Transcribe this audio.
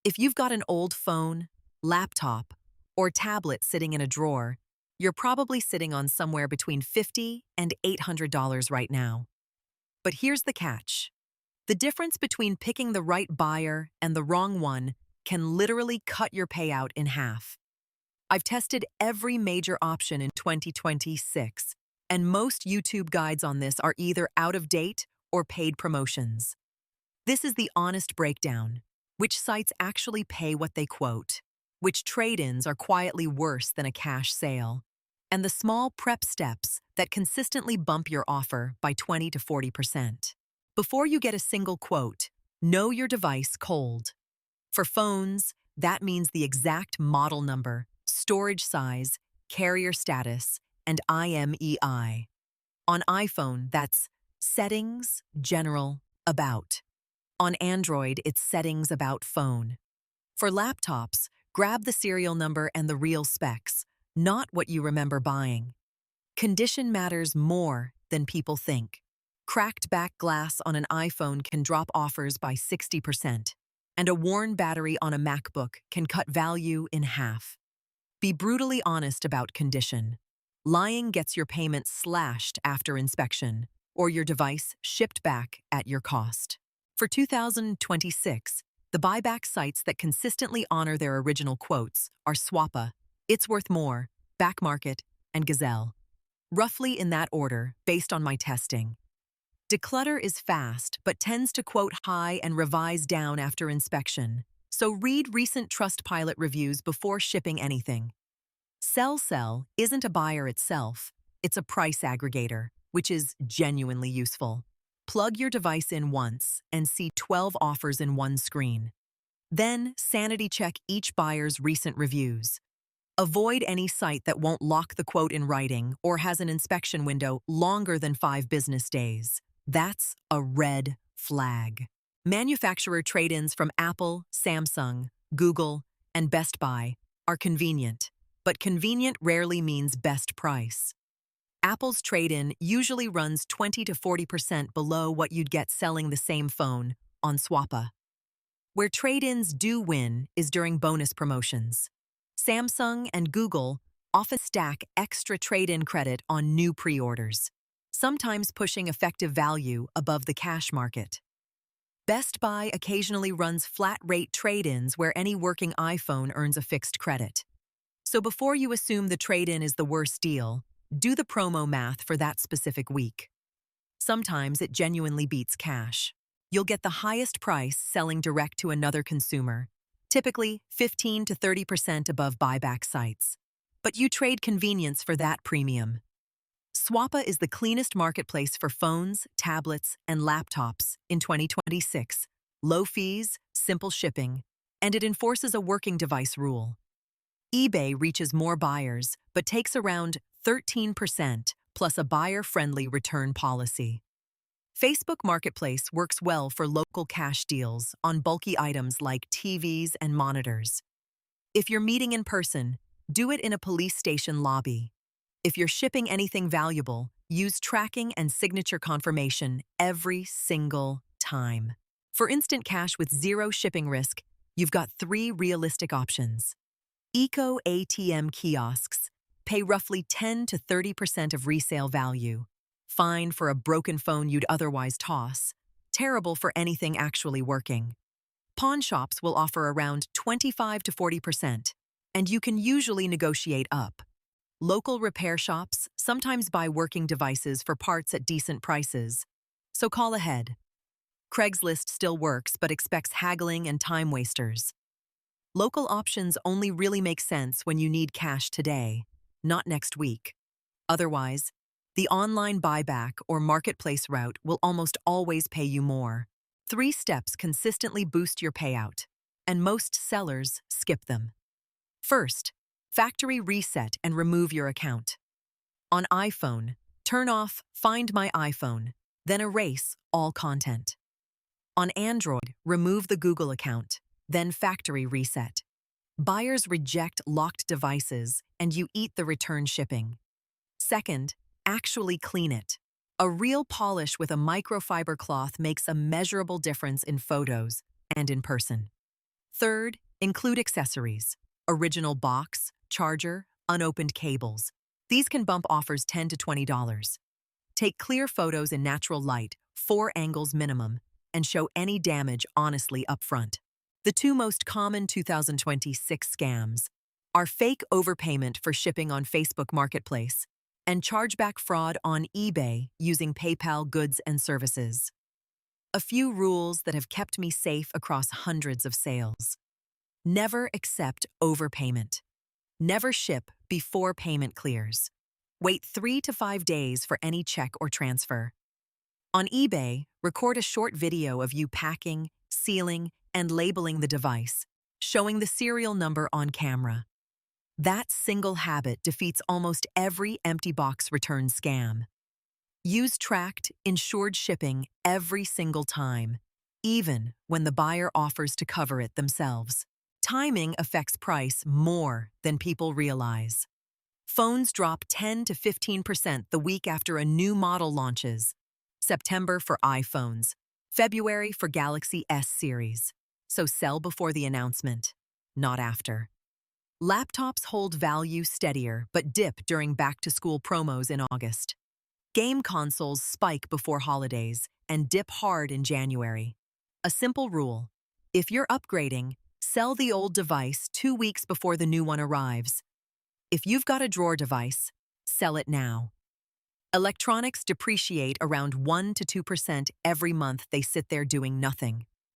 If you've got an old phone, laptop, or tablet sitting in a drawer, you're probably sitting on somewhere between $50 and $800 right now. But here's the catch. The difference between picking the right buyer and the wrong one can literally cut your payout in half. I've tested every major option in 2026, and most YouTube guides on this are either out of date or paid promotions. This is the honest breakdown. Which sites actually pay what they quote? Which trade-ins are quietly worse than a cash sale? And the small prep steps that consistently bump your offer by 20 to 40%. Before you get a single quote, know your device cold. For phones, that means the exact model number, storage size, carrier status, and IMEI. On iPhone, that's Settings, General, About. On Android, it's Settings, About, Phone. For laptops, grab the serial number and the real specs, not what you remember buying. Condition matters more than people think. Cracked back glass on an iPhone can drop offers by 60%, and a worn battery on a MacBook can cut value in half. Be brutally honest about condition. Lying gets your payment slashed after inspection, or your device shipped back at your cost. For 2026, the buyback sites that consistently honor their original quotes are Swappa, It's Worth More, Backmarket, and Gazelle. Roughly in that order, based on my testing. Declutter is fast, but tends to quote high and revise down after inspection, so read recent Trustpilot reviews before shipping anything. Sell isn't a buyer itself, it's a price aggregator, which is genuinely useful. Plug your device in once and see 12 offers in one screen. Then sanity check each buyer's recent reviews. Avoid any site that won't lock the quote in writing or has an inspection window longer than 5 business days. That's a red flag. Manufacturer trade-ins from Apple, Samsung, Google, and Best Buy are convenient, but convenient rarely means best price. Apple's trade-in usually runs 20 to 40% below what you'd get selling the same phone on Swappa. Where trade-ins do win is during bonus promotions. Samsung and Google often stack extra trade-in credit on new pre-orders, sometimes pushing effective value above the cash market. Best Buy occasionally runs flat-rate trade-ins where any working iPhone earns a fixed credit. So before you assume the trade-in is the worst deal, do the promo math for that specific week. Sometimes it genuinely beats cash. You'll get the highest price selling direct to another consumer, typically 15 to 30% above buyback sites. But you trade convenience for that premium. Swappa is the cleanest marketplace for phones, tablets, and laptops in 2026. Low fees, simple shipping, and it enforces a working device rule. eBay reaches more buyers, but takes around 13% plus a buyer-friendly return policy. Facebook Marketplace works well for local cash deals on bulky items like TVs and monitors. If you're meeting in person, do it in a police station lobby. If you're shipping anything valuable, use tracking and signature confirmation every single time. For instant cash with zero shipping risk, you've got 3 realistic options. Eco ATM kiosks pay roughly 10 to 30% of resale value. Fine for a broken phone you'd otherwise toss. Terrible for anything actually working. Pawn shops will offer around 25 to 40%, and you can usually negotiate up. Local repair shops sometimes buy working devices for parts at decent prices, so call ahead. Craigslist still works but expects haggling and time wasters. Local options only really make sense when you need cash today, not next week. Otherwise, the online buyback or marketplace route will almost always pay you more. 3 steps consistently boost your payout, and most sellers skip them. First, factory reset and remove your account. On iPhone, turn off Find My iPhone, then erase all content. On Android, remove the Google account, then factory reset. Buyers reject locked devices, and you eat the return shipping. Second, actually clean it. A real polish with a microfiber cloth makes a measurable difference in photos and in person. Third, include accessories. Original box, charger, unopened cables. These can bump offers $10 to $20. Take clear photos in natural light, 4 angles minimum, and show any damage honestly upfront. The two most common 2026 scams are fake overpayment for shipping on Facebook Marketplace and chargeback fraud on eBay using PayPal goods and services. A few rules that have kept me safe across hundreds of sales. Never accept overpayment. Never ship before payment clears. Wait 3 to 5 days for any check or transfer. On eBay, record a short video of you packing, sealing, and labeling the device, showing the serial number on camera. That single habit defeats almost every empty box return scam. Use tracked, insured shipping every single time, even when the buyer offers to cover it themselves. Timing affects price more than people realize. Phones drop 10 to 15% the week after a new model launches. September for iPhones, February for Galaxy S series. So sell before the announcement, not after. Laptops hold value steadier but dip during back-to-school promos in August. Game consoles spike before holidays and dip hard in January. A simple rule: if you're upgrading, sell the old device 2 weeks before the new one arrives. If you've got a drawer device, sell it now. Electronics depreciate around 1 to 2% every month they sit there doing nothing.